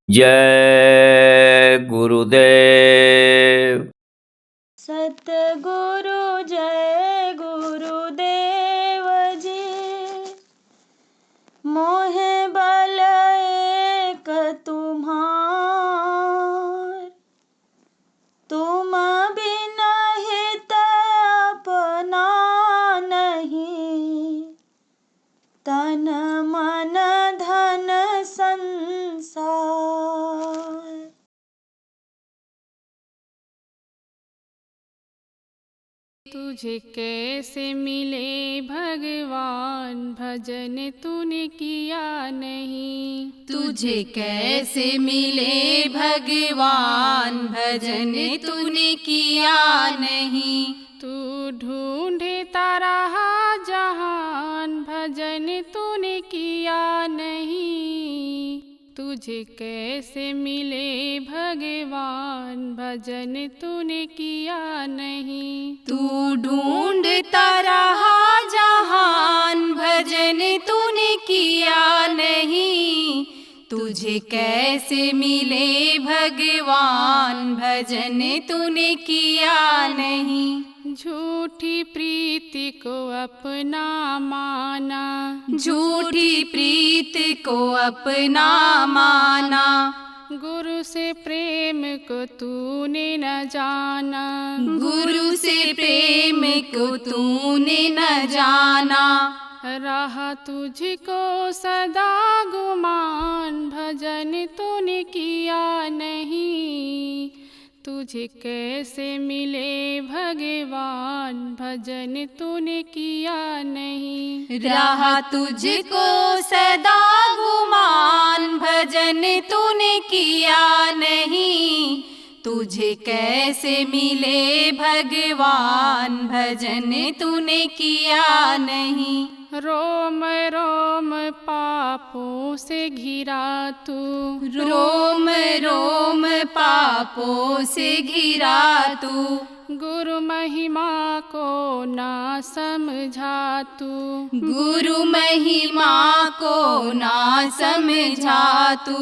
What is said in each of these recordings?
जय गुरुदेव। सतगुरु जय गुरुदेव जी, मोहे बल एक तुम्हार, तुम बिना हित अपना नहीं, तन मन धन संसार। तुझे कैसे मिले भगवान, भजन तूने किया नहीं। तुझे कैसे मिले भगवान, भजन तूने किया नहीं। तू ढूंढता रहा जहान, भजन तूने किया नहीं। तुझे कैसे मिले भगवान, भजन तूने किया नहीं। तू ढूंढता रहा जहान, भजन तूने किया नहीं। तुझे कैसे मिले भगवान, भजन तूने किया नहीं। झूठी प्रीति को अपना माना, झूठी प्रीत को अपना माना। गुरु से प्रेम को तूने न जाना, गुरु से प्रेम को तूने न जाना। रहा तुझको सदा गुमान, भजन तूने किया नहीं। तुझे कैसे मिले भगवान, भजन तूने किया नहीं। रहा तुझको सदा गुमान, भजन तूने किया नहीं। तुझे कैसे मिले भगवान, भजन तूने किया नहीं। रोम रोम पापों से घिरा तू, रोम रोम पापों से घिरा तू। गुरु महिमा को ना समझा तू, गुरु महिमा को ना समझा तू।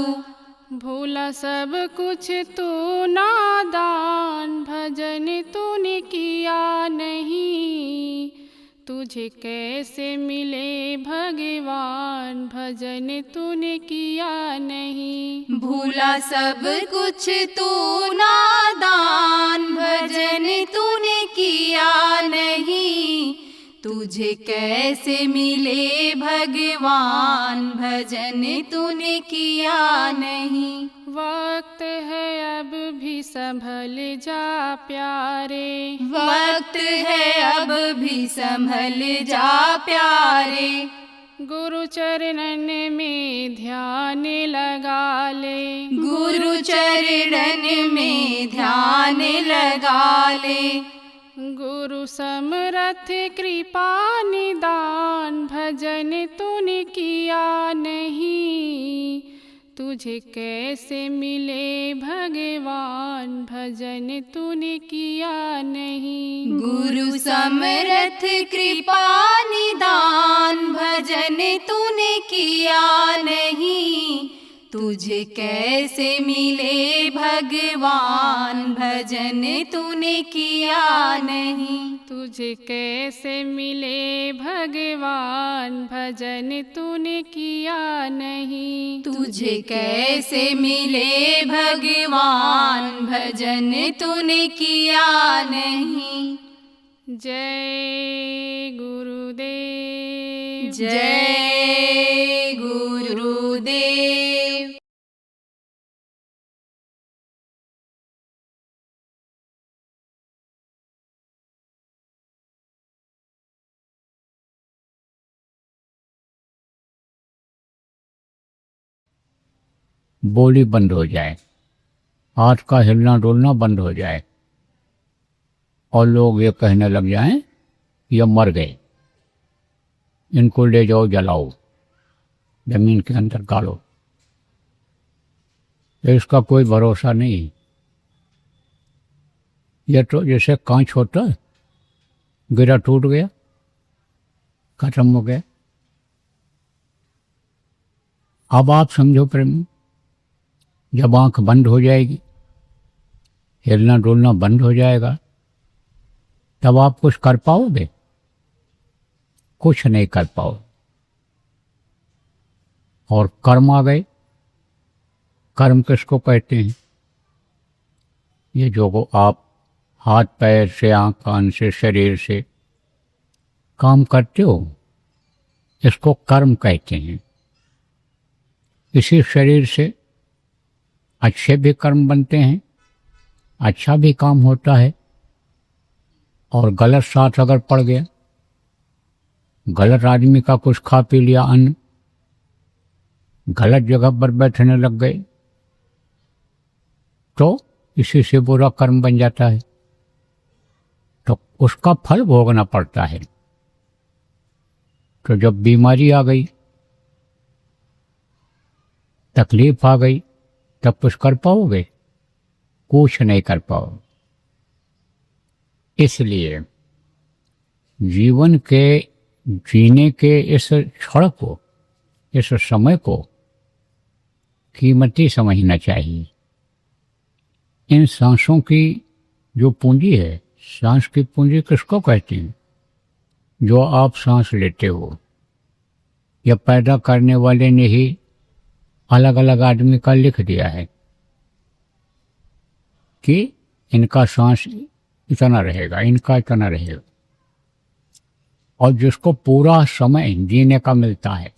भूला सब कुछ तू नादान, भजन तूने किया नहीं। तुझे कैसे मिले भगवान, भजन तूने किया नहीं। भूला सब कुछ तू नादान, भजन तूने किया नहीं। तुझे कैसे मिले भगवान, भजन तूने किया नहीं। वक्त है अब भी संभल जा प्यारे, वक्त है अब भी संभल जा प्यारे। गुरु चरणन में ध्यान लगा ले, गुरु चरणन में ध्यान लगा ले। गुरु समरथ कृपा निदान, भजन तूने किया नहीं। तुझे कैसे मिले भगवान, भजन तूने किया नहीं। गुरु समरथ कृपा निदान, भजन तूने किया नहीं। तुझे कैसे मिले भगवान, भजन तूने किया नहीं। तुझे कैसे मिले भगवान, भजन तूने किया नहीं। तुझे कैसे मिले भगवान, भजन तूने किया नहीं। जय गुरुदेव, जय गुरुदेव। बोली बंद हो जाए, हाथ का हिलना डुलना बंद हो जाए और लोग ये कहने लग जाएं ये मर गए, इनको ले जाओ जलाओ, जमीन के अंदर गाड़ो। तो इसका कोई भरोसा नहीं। ये तो जैसे कांच होता है, गिरा टूट गया, खत्म हो गया। अब आप समझो प्रेमी, जब आंख बंद हो जाएगी, हिलना डुलना बंद हो जाएगा, तब आप कुछ कर पाओगे? कुछ नहीं कर पाओ। और कर्म आ गए। कर्म किसको कहते हैं? ये जो आप हाथ पैर से, आंख कान से, शरीर से काम करते हो, इसको कर्म कहते हैं। इसी शरीर से अच्छे भी कर्म बनते हैं, अच्छा भी काम होता है, और गलत साथ अगर पड़ गया, गलत आदमी का कुछ खा पी लिया अन्न, गलत जगह पर बैठने लग गए, तो इसी से बुरा कर्म बन जाता है, तो उसका फल भोगना पड़ता है। तो जब बीमारी आ गई, तकलीफ आ गई, तब कुछ कर पाओगे? कुछ नहीं कर पाओ। इसलिए जीवन के जीने के इस क्षण को, इस समय को कीमती समझना चाहिए। इन सांसों की जो पूंजी है, सांस की पूंजी किसको कहते हैं? जो आप सांस लेते हो, यह पैदा करने वाले ने ही अलग अलग आदमी का लिख दिया है कि इनका सांस इतना रहेगा, इनका इतना रहेगा। और जिसको पूरा समय जीने का मिलता है,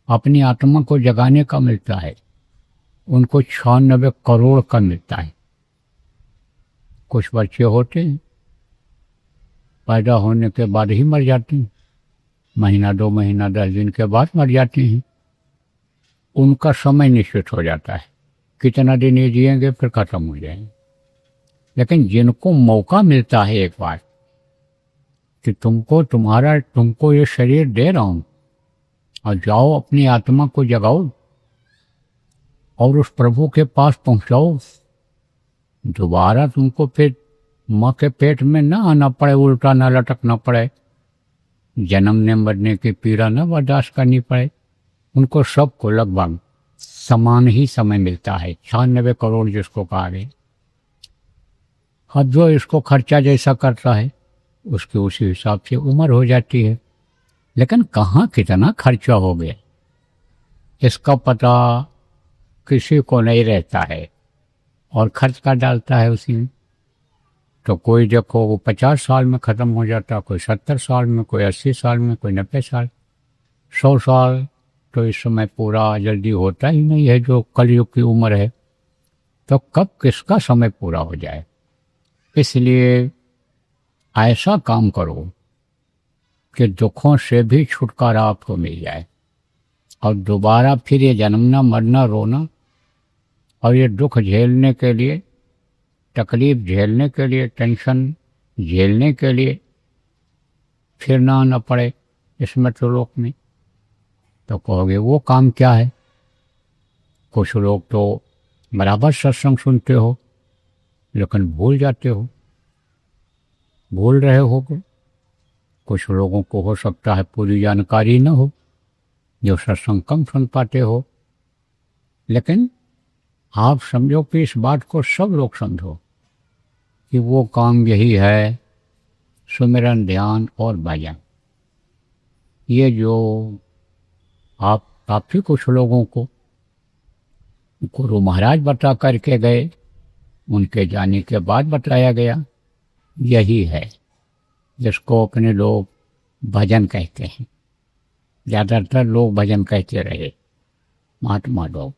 अपनी आत्मा को जगाने का मिलता है, उनको 96 करोड़ का मिलता है। कुछ बच्चे होते हैं पैदा होने के बाद ही मर जाते हैं, महीना 2 महीना 10 दिन के बाद मर जाते हैं। उनका समय निश्चित हो जाता है, कितना दिन ये जिएंगे, फिर खत्म हो जाएंगे। लेकिन जिनको मौका मिलता है एक बार कि तुमको ये शरीर दे रहा हूं और जाओ अपनी आत्मा को जगाओ और उस प्रभु के पास पहुंचाओ, दोबारा तुमको फिर माँ के पेट में ना आना पड़े, उल्टा ना लटकना पड़े, जन्मने मरने की पीड़ा न बर्दाश्त करनी पड़े। उनको सबको लगभग समान ही समय मिलता है, 96 करोड़ जिसको कहा गया। अब जो इसको खर्चा जैसा करता है, उसके उसी हिसाब से उम्र हो जाती है। लेकिन कहाँ कितना खर्चा हो गया, इसका पता किसी को नहीं रहता है, और खर्च कर डालता है उसी में। तो कोई देखो वो 50 साल में ख़त्म हो जाता, कोई 70 साल में, कोई 80 साल में, कोई 90 साल, 100 साल तो इस समय पूरा जल्दी होता ही नहीं है, जो कलयुग की उम्र है। तो कब किसका समय पूरा हो जाए। इसलिए ऐसा काम करो कि दुखों से भी छुटकारा आपको मिल जाए, और दोबारा फिर ये जन्मना मरना रोना और ये दुख झेलने के लिए, तकलीफ झेलने के लिए, टेंशन झेलने के लिए फिर ना आना पड़े इस मृत्युलोक में। तो कहोगे वो काम क्या है? कुछ लोग तो बराबर सत्संग सुनते हो लेकिन भूल जाते हो, भूल रहे होगे। कुछ लोगों को हो सकता है पूरी जानकारी न हो, जो सत्संग कम सुन पाते हो। लेकिन आप समझो कि इस बात को सब लोग समझो कि वो काम यही है, सुमिरन, ध्यान और भजन। ये जो आप काफ़ी कुछ लोगों को गुरु महाराज बता करके गए, उनके जाने के बाद बताया गया, यही है जिसको अपने लोग भजन कहते हैं। ज़्यादातर लोग भजन कहते रहे, महात्मा लोग,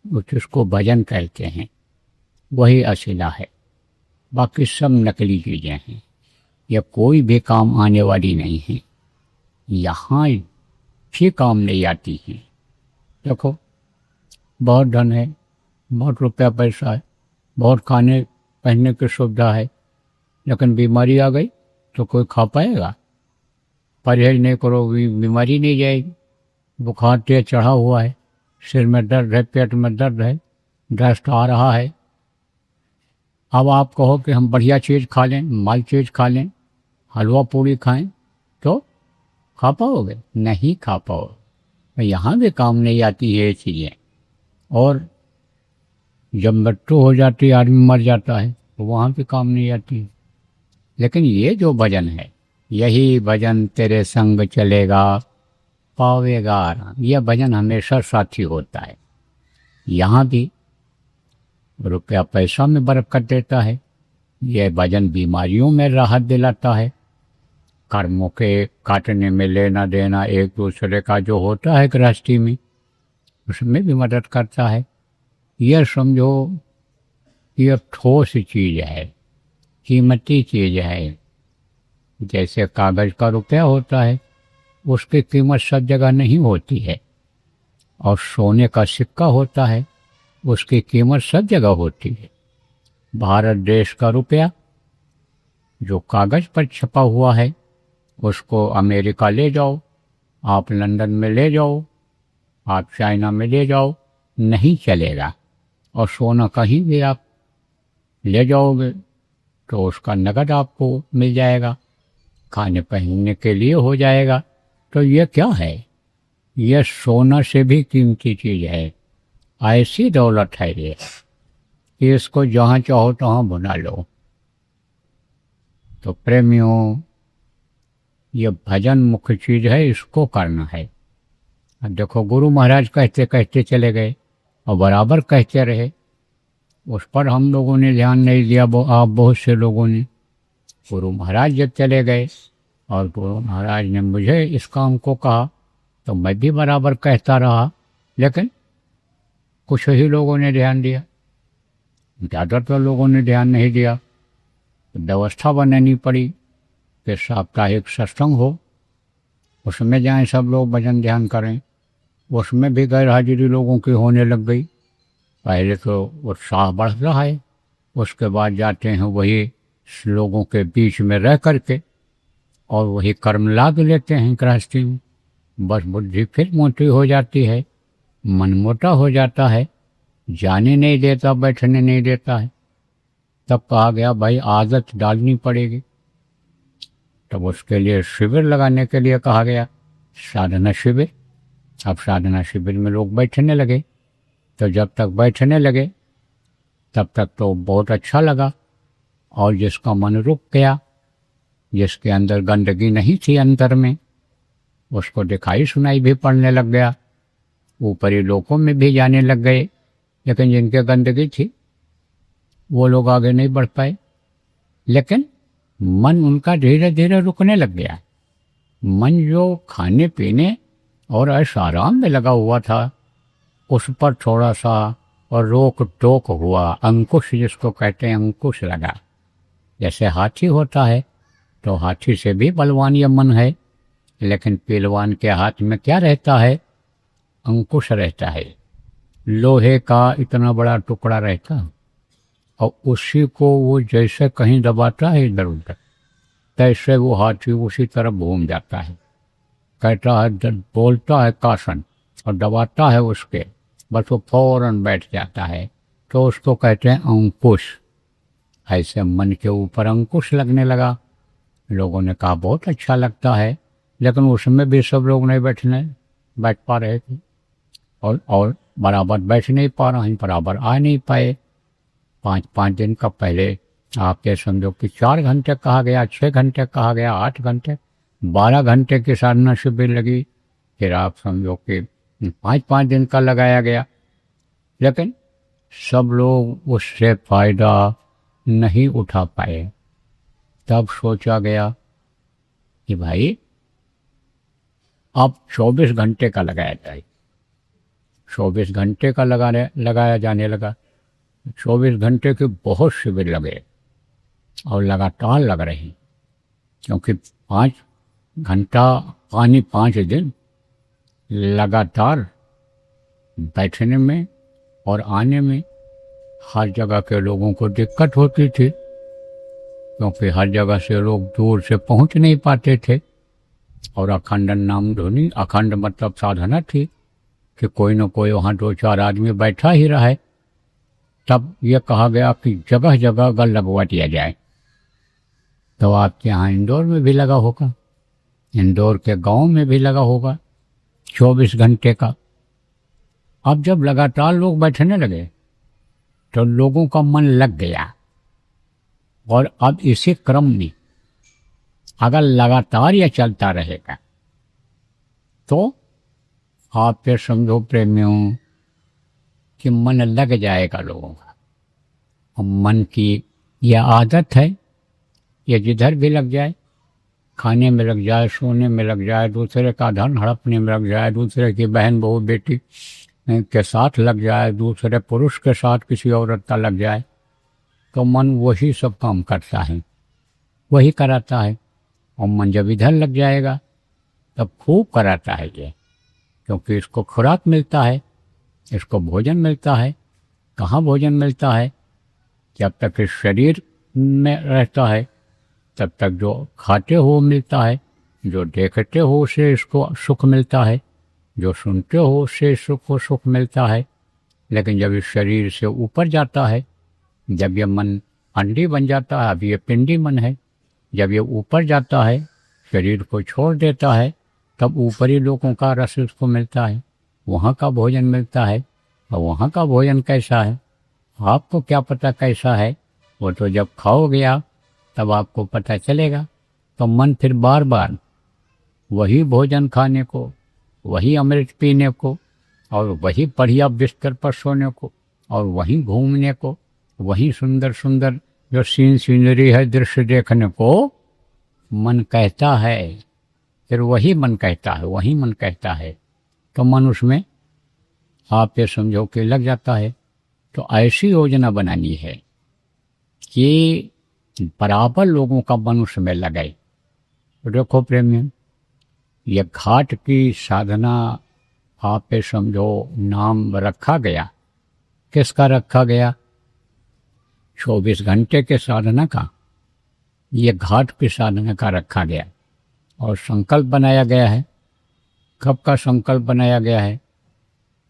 जिसको भजन कहते हैं वही असीला है। बाकी सब नकली चीज़ें हैं, यह कोई भी काम आने वाली नहीं है, यहाँ भी काम नहीं आती हैं। देखो बहुत धन है, बहुत रुपया पैसा है, बहुत खाने पहनने की सुविधा है, लेकिन बीमारी आ गई तो कोई खा पाएगा? परहेज नहीं करोगे बीमारी नहीं जाएगी। बुखार तेज चढ़ा हुआ है, सिर में दर्द है, पेट में दर्द है, दस्त आ रहा है। अब आप कहो कि हम बढ़िया चीज़ खा लें, माल चीज़ खा लें, हलवा पूड़ी खाएं, तो खा पाओगे? नहीं खा पाओगे। यहाँ भी काम नहीं आती है ये चीज़ें। और जब मृत्यु हो जाती है, आदमी मर जाता है, तो वहाँ भी काम नहीं आती है। लेकिन ये जो भजन है, यही भजन तेरे संग चलेगा, पावेगा आराम, यह भजन हमेशा साथी होता है। यहाँ भी रुपया पैसा में बरकत देता है, यह भजन बीमारियों में राहत दिलाता है, कर्मों के काटने में लेना देना एक दूसरे का जो होता है गृहस्थी में, उसमें भी मदद करता है। यह समझो यह ठोस चीज़ है, कीमती चीज़ है। जैसे कागज़ का रुपया होता है, उसकी कीमत सब जगह नहीं होती है, और सोने का सिक्का होता है, उसकी कीमत सब जगह होती है। भारत देश का रुपया जो कागज़ पर छपा हुआ है, उसको अमेरिका ले जाओ, आप लंदन में ले जाओ, आप चाइना में ले जाओ, नहीं चलेगा। और सोना कहीं भी आप ले जाओगे तो उसका नकद आपको मिल जाएगा, खाने पहनने के लिए हो जाएगा। तो ये क्या है? यह सोना से भी कीमती चीज़ है। ऐसी दौलत है ये कि इसको जहाँ चाहो तहाँ भुना लो। तो प्रेमियों, ये भजन मुख्य चीज़ है, इसको करना है। अब देखो, गुरु महाराज कहते कहते चले गए और बराबर कहते रहे, उस पर हम लोगों ने ध्यान नहीं दिया। आप बहुत से लोगों ने, गुरु महाराज जब चले गए और गुरु महाराज ने मुझे इस काम को कहा, तो मैं भी बराबर कहता रहा, लेकिन कुछ ही लोगों ने ध्यान दिया, ज़्यादातर लोगों ने ध्यान नहीं दिया। व्यवस्था बनानी पड़ी कि साप्ताहिक सत्संग हो, उसमें जाएं सब लोग, भजन ध्यान करें। उसमें भी गैर हाजिरी लोगों की होने लग गई। पहले तो उत्साह बढ़ रहा है, उसके बाद जाते हैं वही लोगों के बीच में रह करके और वही कर्म लाग लेते हैं गृहस्थी में। बस बुद्धि फिर मोटी हो जाती है, मन मोटा हो जाता है, जाने नहीं देता, बैठने नहीं देता है। तब कहा गया भाई आदत डालनी पड़ेगी। तब उसके लिए शिविर लगाने के लिए कहा गया, साधना शिविर। अब साधना शिविर में लोग बैठने लगे। तो जब तक बैठने लगे तब तक तो बहुत अच्छा लगा, और जिसका मन रुक गया, जिसके अंदर गंदगी नहीं थी अंतर में, उसको दिखाई सुनाई भी पड़ने लग गया, ऊपरी लोकों में भी जाने लग गए। लेकिन जिनके गंदगी थी वो लोग आगे नहीं बढ़ पाए। लेकिन मन उनका धीरे धीरे रुकने लग गया। मन जो खाने पीने और ऐश आराम में लगा हुआ था, उस पर थोड़ा सा और रोक टोक हुआ, अंकुश जिसको कहते हैं, अंकुश लगा। जैसे हाथी होता है तो हाथी से भी बलवान ये मन है, लेकिन पहलवान के हाथ में क्या रहता है? अंकुश रहता है, लोहे का इतना बड़ा टुकड़ा रहता है, और उसी को वो जैसे कहीं दबाता है इधर उधर, तैसे वो हाथी उसी तरफ घूम जाता है। कहता है, बोलता है कासन और दबाता है उसके, बस वो फौरन बैठ जाता है। तो उसको कहते हैं अंकुश। ऐसे मन के ऊपर अंकुश लगने लगा। लोगों ने कहा बहुत अच्छा लगता है, लेकिन उसमें भी सब लोग नहीं बैठ पा रहे थे, और बराबर बैठ नहीं पा रहे हैं, बराबर आ नहीं पाए। 5 दिन का पहले आप ये समझो कि 4 घंटे कहा गया, 6 घंटे कहा गया, 8 घंटे, 12 घंटे की साधना शिविर लगी। फिर आप समझो कि 5 दिन का लगाया गया, लेकिन सब लोग उससे फायदा नहीं उठा पाए। तब सोचा गया कि भाई अब 24 घंटे का लगाया जाए। 24 घंटे का लगाया जाने लगा। 24 घंटे के बहुत शिविर लगे और लगातार लग रहे, क्योंकि 5 घंटा पानी 5 दिन लगातार बैठने में और आने में हर जगह के लोगों को दिक्कत होती थी, क्योंकि हर जगह से लोग दूर से पहुंच नहीं पाते थे। और अखंडन नाम ध्वनि, अखंड मतलब साधना थी कि कोई न कोई वहाँ 2-4 आदमी बैठा ही रहे। तब यह कहा गया कि जगह जगह गल लगवा दिया जाए। तो आपके यहाँ इंदौर में भी लगा होगा, इंदौर के गांव में भी लगा होगा 24 घंटे का। अब जब लगातार लोग बैठने लगे तो लोगों का मन लग गया, और अब इसी क्रम में अगर लगातार यह चलता रहेगा तो आप फिर समझो प्रेमियों कि मन लग जाएगा लोगों का। और मन की यह आदत है, ये जिधर भी लग जाए, खाने में लग जाए, सोने में लग जाए, दूसरे का धन हड़पने में लग जाए, दूसरे की बहन बहू बेटी के साथ लग जाए, दूसरे पुरुष के साथ किसी औरत का लग जाए, तो मन वही सब काम करता है, वही कराता है। और मन जब इधर लग जाएगा तब खूब कराता है ये, क्योंकि इसको खुराक मिलता है, इसको भोजन मिलता है। कहाँ भोजन मिलता है? जब तक इस शरीर में रहता है तब तक जो खाते हो मिलता है, जो देखते हो उसे इसको सुख मिलता है, जो सुनते हो उससे सुख मिलता है। लेकिन जब इस शरीर से ऊपर जाता है, जब ये मन अंडी बन जाता है, अब ये पिंडी मन है, जब ये ऊपर जाता है, शरीर को छोड़ देता है, तब ऊपरी लोगों का रस उसको मिलता है, वहाँ का भोजन मिलता है। और वहाँ का भोजन कैसा है आपको क्या पता कैसा है, वो तो जब खाओगे आप तब आपको पता चलेगा। तो मन फिर बार बार वही भोजन खाने को, वही अमृत पीने को, और वही बढ़िया बिस्तर पर सोने को, और वहीं घूमने को, वही सुंदर सुंदर जो सीनरी है दृश्य देखने को मन कहता है। फिर वही मन कहता है, वही मन कहता है, तो मन उसमें आप ये समझो कि लग जाता है। तो ऐसी योजना बनानी है कि बराबर लोगों का मन उसमें लगे। तो देखो प्रेमियों, ये घाट की साधना आप ये समझो नाम रखा गया, किसका रखा गया? 24 घंटे के साधना का, ये घाट की साधना का रखा गया। और संकल्प बनाया गया है। कब का संकल्प बनाया गया है?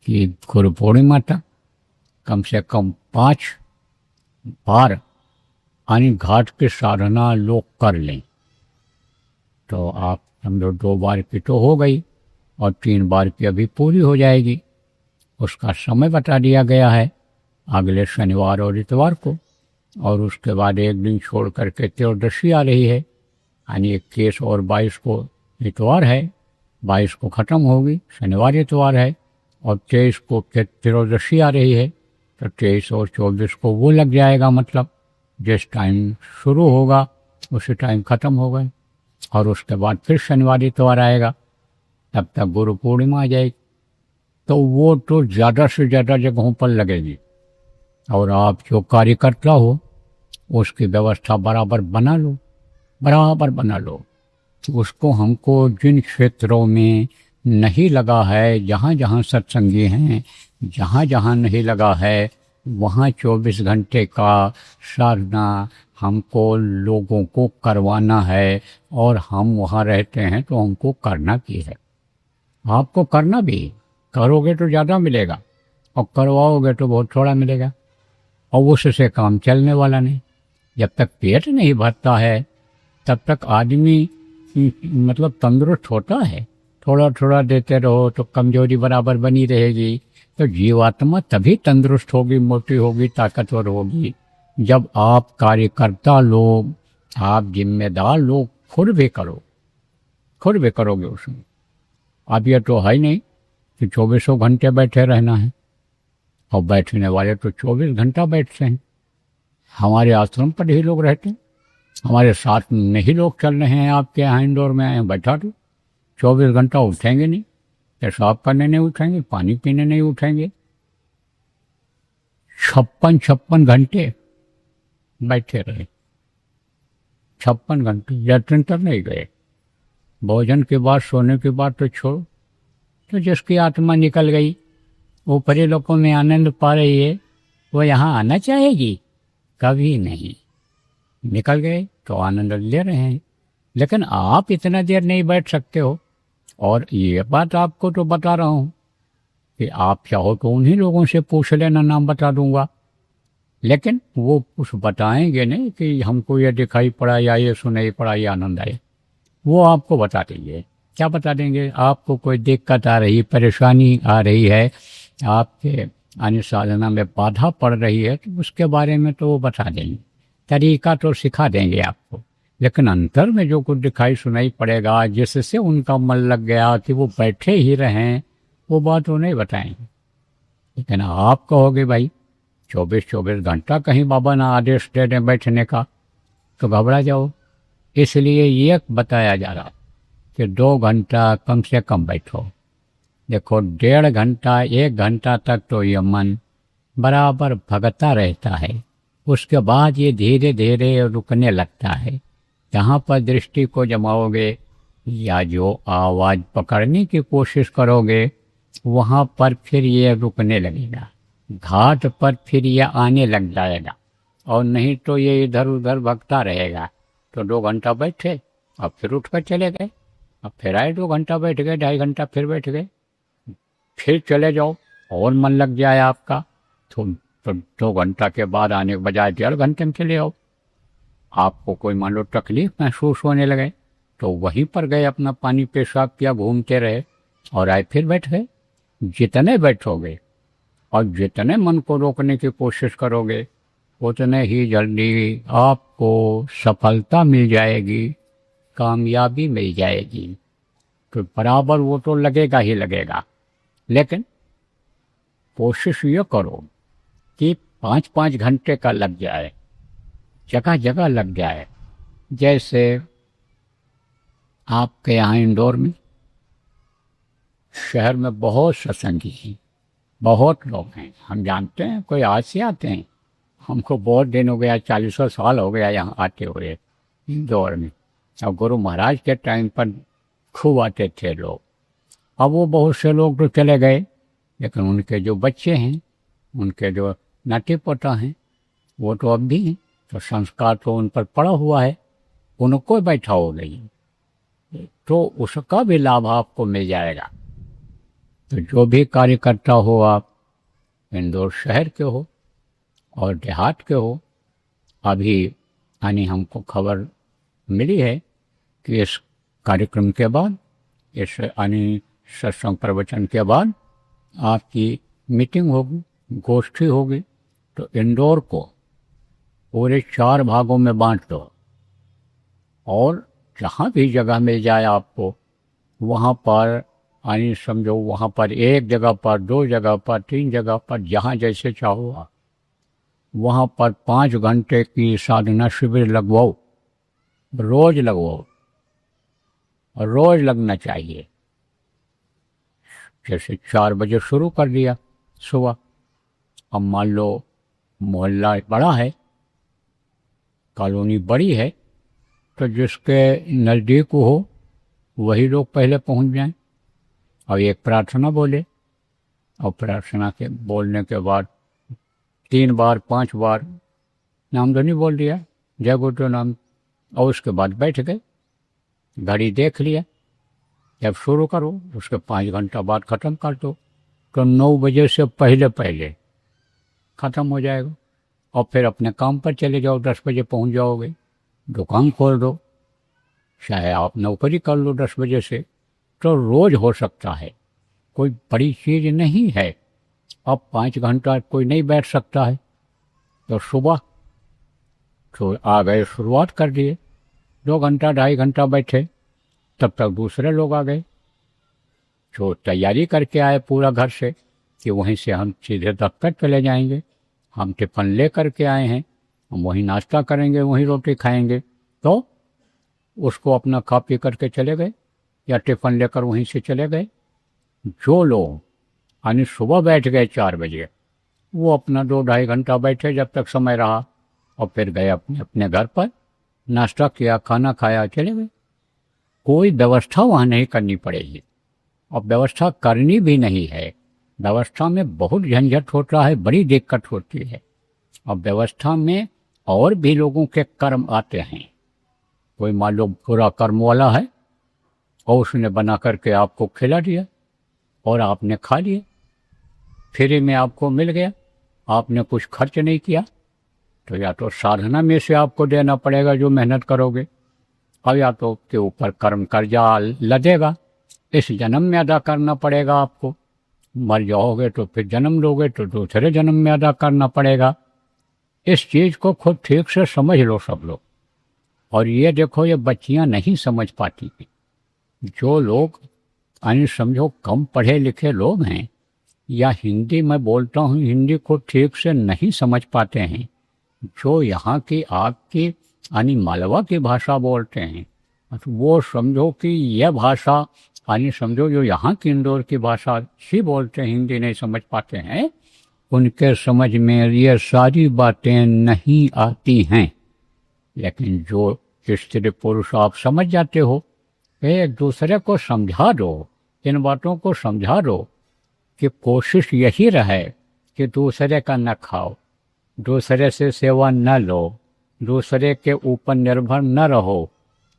कि गुरु पूर्णिमा तक कम से कम 5 बार यानी घाट की साधना लोग कर लें। तो आप समझो 2 बार की तो हो गई और 3 बार की अभी पूरी हो जाएगी। उसका समय बता दिया गया है अगले शनिवार और इतवार को, और उसके बाद एक दिन छोड़ करके त्रयोदशी आ रही है, यानी 21 और 22 को इतवार है, 22 को ख़त्म होगी, शनिवार इतवार है, और 23 को त्रयोदशी आ रही है। तो 23 और 24 को वो लग जाएगा, मतलब जिस टाइम शुरू होगा उसी टाइम ख़त्म होगा। और उसके बाद फिर शनिवार इतवार आएगा, तब तक गुरु पूर्णिमा आ जाएगी। तो वो तो ज़्यादा से ज़्यादा जगहों पर लगेगी। और आप जो कार्यकर्ता हो उसकी व्यवस्था बराबर बना लो, बराबर बना लो। तो उसको हमको जिन क्षेत्रों में नहीं लगा है, जहाँ जहाँ सत्संगी हैं, जहाँ जहाँ नहीं लगा है, वहाँ 24 घंटे का साधना हमको लोगों को करवाना है। और हम वहाँ रहते हैं तो हमको करना भी है, आपको करना भी। करोगे तो ज़्यादा मिलेगा और करवाओगे तो बहुत थोड़ा मिलेगा, और उससे काम चलने वाला नहीं। जब तक पेट नहीं भरता है तब तक आदमी मतलब तंदुरुस्त होता है। थोड़ा थोड़ा देते रहो तो कमजोरी बराबर बनी रहेगी। तो जीवात्मा तभी तंदुरुस्त होगी, मोटी होगी, ताकतवर होगी, जब आप कार्यकर्ता लोग, आप जिम्मेदार लोग खुद भी करो, खुद भी करोगे उसमें। अब ये तो है नहीं कि 24 घंटे बैठे रहना है, और बैठने वाले तो 24 घंटा बैठते हैं। हमारे आश्रम पर ही लोग रहते हैं, हमारे साथ नहीं लोग चल रहे हैं, आपके यहाँ इंदौर में आए बैठा दो, 24 घंटा उठेंगे नहीं, पेशाब करने नहीं उठेंगे, पानी पीने नहीं उठेंगे, 56 घंटे बैठे रहे, 56 घंटे यत्न तक नहीं गए। भोजन के बाद, सोने के बाद तो छोड़ो। तो जिसकी आत्मा निकल गई, ऊपरी लोगों में आनंद पा रही है, वो यहाँ आना चाहेगी? कभी नहीं। निकल गए तो आनंद ले रहे हैं, लेकिन आप इतना देर नहीं बैठ सकते हो। और ये बात आपको तो बता रहा हूँ कि आप चाहो तो उन्हीं लोगों से पूछ लेना, नाम बता दूंगा। लेकिन वो कुछ बताएंगे नहीं कि हमको ये दिखाई पड़ा या ये सुनाई पड़ा या आनंद आए। वो आपको बता देंगे। क्या बता देंगे? आपको कोई दिक्कत आ रही, परेशानी आ रही है, आपके अन्य साधना में बाधा पड़ रही है, तो उसके बारे में तो वो बता देंगे, तरीका तो सिखा देंगे आपको। लेकिन अंतर में जो कुछ दिखाई सुनाई पड़ेगा, जिससे उनका मन लग गया कि वो बैठे ही रहें, वो बात वो नहीं बताएंगे। लेकिन आप कहोगे भाई 24-24 घंटा कहीं बाबा ना आदेश दे दें बैठने का, तो घबरा जाओ। इसलिए ये बताया जा रहा कि 2 घंटा कम से कम बैठो। देखो 1.5 घंटा 1 घंटा तक तो ये मन बराबर भगता रहता है, उसके बाद ये धीरे धीरे रुकने लगता है। जहाँ पर दृष्टि को जमाओगे या जो आवाज़ पकड़ने की कोशिश करोगे, वहाँ पर फिर ये रुकने लगेगा, घाट पर फिर ये आने लग जाएगा, और नहीं तो ये इधर उधर भगता रहेगा। तो 2 घंटा बैठे, अब फिर उठ कर चले गए, अब फिर आए 2 घंटा बैठ गए, 2.5 घंटा फिर बैठ गए, फिर चले जाओ और मन लग जाए आपका, तो 2 घंटा के बाद आने के बजाय 1.5 घंटे में चले आओ। आपको कोई मान लो तकलीफ महसूस होने लगे, तो वहीं पर गए, अपना पानी पेशाब किया, घूमते रहे और आए फिर बैठ गए। जितने बैठोगे और जितने मन को रोकने की कोशिश करोगे, उतने ही जल्दी आपको सफलता मिल जाएगी, कामयाबी मिल जाएगी। तो बराबर वो तो लगेगा ही लगेगा, लेकिन कोशिश ये करो कि 5-5 घंटे का लग जाए, जगह जगह लग जाए। जैसे आपके यहाँ इंदौर में, शहर में बहुत सत्संगी हैं, बहुत लोग हैं, हम जानते हैं, कोई आज से आते हैं। हमको बहुत दिन हो गया, 40 साल हो गया यहाँ आते हुए इंदौर में। अब गुरु महाराज के टाइम पर खूब आते थे लोग। अब वो बहुत से लोग तो चले गए, लेकिन उनके जो बच्चे हैं, उनके जो नाती पोता हैं, वो तो अब भी हैं। तो संस्कार तो उन पर पड़ा हुआ है, उनको बैठा हो गई, तो उसका भी लाभ आपको मिल जाएगा। तो जो भी कार्यकर्ता हो, आप इंदौर शहर के हो और देहात के हो, अभी यानी हमको खबर मिली है कि इस कार्यक्रम के बाद, इस यानी सत्संग प्रवचन के बाद आपकी मीटिंग होगी, गोष्ठी होगी। तो इंदौर को पूरे 4 भागों में बांट दो, और जहाँ भी जगह मिल जाए आपको, वहाँ पर यानी समझो, वहाँ पर 1 जगह पर, 2 जगह पर, 3 जगह पर, जहाँ जैसे चाहो आप, वहाँ पर 5 घंटे की साधना शिविर लगवाओ, रोज लगवाओ, और रोज लगना चाहिए। जैसे 4 बजे शुरू कर दिया सुबह, अब मान लो मोहल्ला बड़ा है, कॉलोनी बड़ी है, तो जिसके नज़दीक हो वही लोग पहले पहुंच जाएं, और एक प्रार्थना बोले, और प्रार्थना के बोलने के बाद 3 बार 5 बार नामधनी बोल दिया, जय गुरुदेव नाम, और उसके बाद बैठ गए, घड़ी देख लिया, जब शुरू करो उसके 5 घंटा बाद ख़त्म कर दो, तो 9 बजे से पहले पहले ख़त्म हो जाएगा। और फिर अपने काम पर चले जाओ, 10 बजे पहुंच जाओगे, दुकान खोल दो, चाहे आप नौकरी कर लो 10 बजे से। तो रोज हो सकता है, कोई बड़ी चीज़ नहीं है। अब 5 घंटा कोई नहीं बैठ सकता है, तो सुबह तो आ गए, शुरुआत कर दिए, 2 घंटा 2.5 घंटा बैठे, तब तक दूसरे लोग आ गए जो तैयारी करके आए पूरा घर से कि वहीं से हम सीधे दफ्तर चले जाएंगे। हम टिफ़िन ले करके आए हैं, हम वहीं नाश्ता करेंगे, वहीं रोटी खाएंगे। तो उसको अपना खा पी करके चले गए, या टिफ़िन लेकर वहीं से चले गए। जो लोग यानी सुबह बैठ गए 4 बजे, वो अपना 2-2.5 घंटा बैठे जब तक समय रहा, और फिर गए अपने अपने घर पर, नाश्ता किया, खाना खाया, चले गए। कोई व्यवस्था वहाँ नहीं करनी पड़ेगी, और व्यवस्था करनी भी नहीं है। व्यवस्था में बहुत झंझट होता है, बड़ी दिक्कत होती है, और व्यवस्था में और भी लोगों के कर्म आते हैं। कोई मान लो पूरा कर्म वाला है, और उसने बना करके आपको खिला दिया और आपने खा लिया, फ्री में आपको मिल गया, आपने कुछ खर्च नहीं किया। तो या तो साधना में से आपको देना पड़ेगा जो मेहनत करोगे, और या तो के ऊपर कर्म कर्जा लदेगा, इस जन्म में अदा करना पड़ेगा आपको। मर जाओगे तो फिर जन्म लोगे तो दूसरे जन्म में अदा करना पड़ेगा। इस चीज़ को खुद ठीक से समझ लो सब लोग। और ये देखो, ये बच्चियां नहीं समझ पाती। जो लोग यानी समझो कम पढ़े लिखे लोग हैं, या हिंदी मैं बोलता हूँ, हिंदी को ठीक से नहीं समझ पाते हैं, जो यहाँ की आपकी यानी मालवा की भाषा बोलते हैं, तो वो समझो कि यह भाषा यानी समझो जो यहाँ की इंदौर की भाषा ही बोलते हैं, हिंदी नहीं समझ पाते हैं, उनके समझ में ये सारी बातें नहीं आती हैं। लेकिन जो स्त्री पुरुष आप समझ जाते हो, एक दूसरे को समझा दो, इन बातों को समझा दो कि कोशिश यही रहे कि दूसरे का न खाओ, दूसरे से सेवा न लो, दूसरे के ऊपर निर्भर न रहो,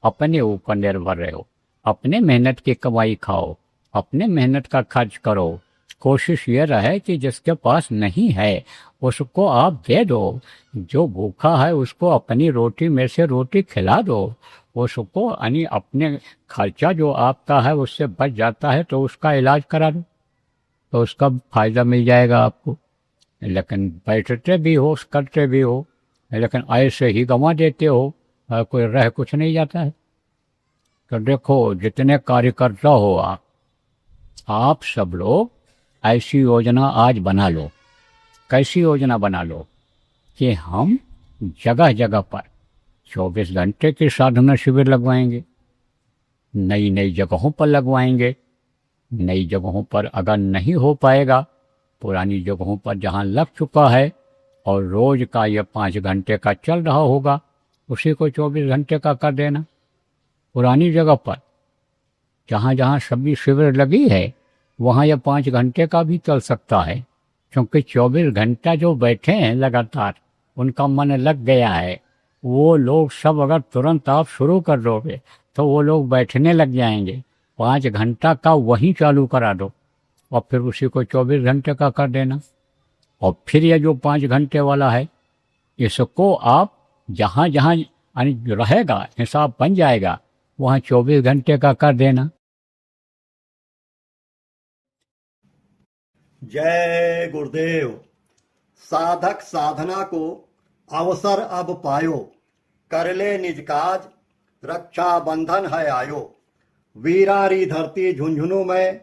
अपने ऊपर निर्भर रहो, अपने मेहनत की कमाई खाओ, अपने मेहनत का खर्च करो। कोशिश ये रहे कि जिसके पास नहीं है उसको आप दे दो, जो भूखा है उसको अपनी रोटी में से रोटी खिला दो, उसको यानी अपने खर्चा जो आपका है उससे बच जाता है तो उसका इलाज करा दो, तो उसका फायदा मिल जाएगा आपको। लेकिन बैठते भी हो, करते भी हो, लेकिन ऐसे ही गंवा देते हो, कोई रह कुछ नहीं जाता है। तो देखो, जितने कार्यकर्ता हो आप सब लोग ऐसी योजना आज बना लो। कैसी योजना बना लो कि हम जगह जगह पर 24 घंटे की साधना शिविर लगवाएंगे, नई नई जगहों पर लगवाएंगे। नई जगहों पर अगर नहीं हो पाएगा, पुरानी जगहों पर जहां लग चुका है और रोज का ये 5 घंटे का चल रहा होगा, उसी को 24 घंटे का कर देना। पुरानी जगह पर जहाँ जहाँ सभी शिविर लगी है वहाँ यह 5 घंटे का भी चल सकता है, क्योंकि 24 घंटा जो बैठे हैं लगातार, उनका मन लग गया है। वो लोग सब अगर तुरंत आप शुरू कर दोगे तो वो लोग बैठने लग जाएंगे। 5 घंटा का वहीं चालू करा दो और फिर उसी को 24 घंटे का कर देना। और फिर ये जो 5 घंटे वाला है, इसको आप जहाँ जहाँ यानी रहेगा, हिसाब बन जाएगा, वहाँ 24 घंटे का कर देना। जय गुरुदेव। साधक साधना को अवसर अब पायो, कर ले निज काज, रक्षा बंधन है आयो। वीरारी धरती झुंझुनू में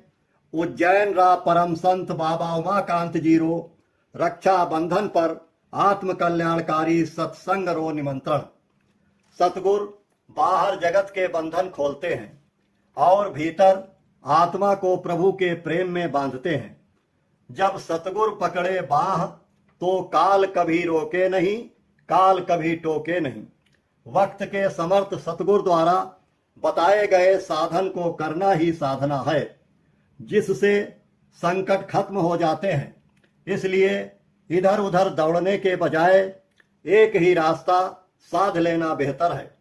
उज्जैन रा परम संत बाबा उमाकांत जी रो रक्षा बंधन पर आत्म कल्याणकारी सत्संग रो निमंत्रण। सतगुरु बाहर जगत के बंधन खोलते हैं और भीतर आत्मा को प्रभु के प्रेम में बांधते हैं। जब सतगुरु पकड़े बाह तो काल कभी रोके नहीं, काल कभी टोके नहीं। वक्त के समर्थ सतगुरु द्वारा बताए गए साधन को करना ही साधना है, जिससे संकट खत्म हो जाते हैं। इसलिए इधर उधर दौड़ने के बजाय एक ही रास्ता साध लेना बेहतर है।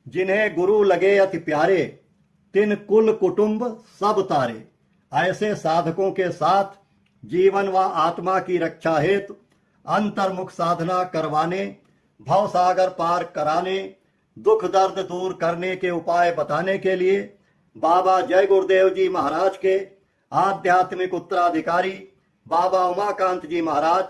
जिन्हें गुरु लगे अति प्यारे, तिन कुल कुटुंब सब तारे। ऐसे साधकों के साथ जीवन व आत्मा की रक्षा हेतु अंतर्मुख साधना करवाने, भव सागर पार कराने, दुख दर्द दूर करने के उपाय बताने के लिए बाबा जय गुरुदेव जी महाराज के आध्यात्मिक उत्तराधिकारी बाबा उमाकांत जी महाराज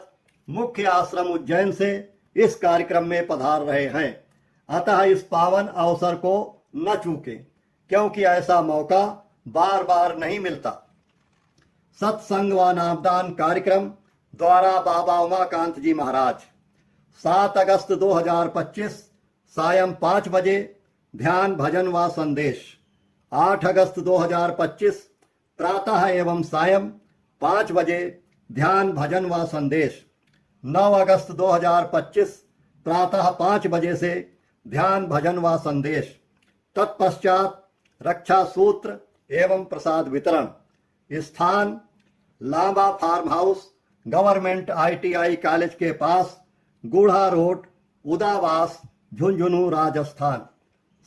मुख्य आश्रम उज्जैन से इस कार्यक्रम में पधार रहे हैं। अतः इस पावन अवसर को न चूकें, क्योंकि ऐसा मौका बार बार नहीं मिलता। सत्संग व नामदान कार्यक्रम द्वारा बाबा उमाकांत जी महाराज 7 अगस्त 2025 सायं 5 बजे ध्यान भजन व संदेश। 8 अगस्त 2025 प्रातः एवं सायं 5 बजे ध्यान भजन व संदेश। 9 अगस्त 2025 प्रातः 5 बजे से ध्यान भजन व संदेश। तत्पश्चात रक्षा सूत्र एवं प्रसाद वितरण। स्थान Lamba farm house, government ITI college के पास, गुढ़ा रोड, उदावास, झुंझुनू, राजस्थान।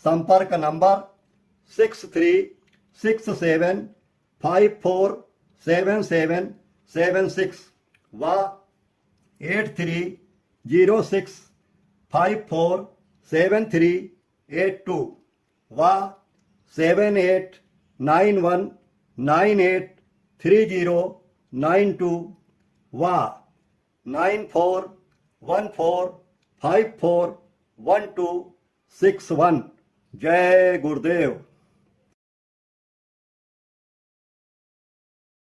संपर्क नंबर 6367547776 व 8306547382। व 7891983092 व 9414541261। जय गुरुदेव।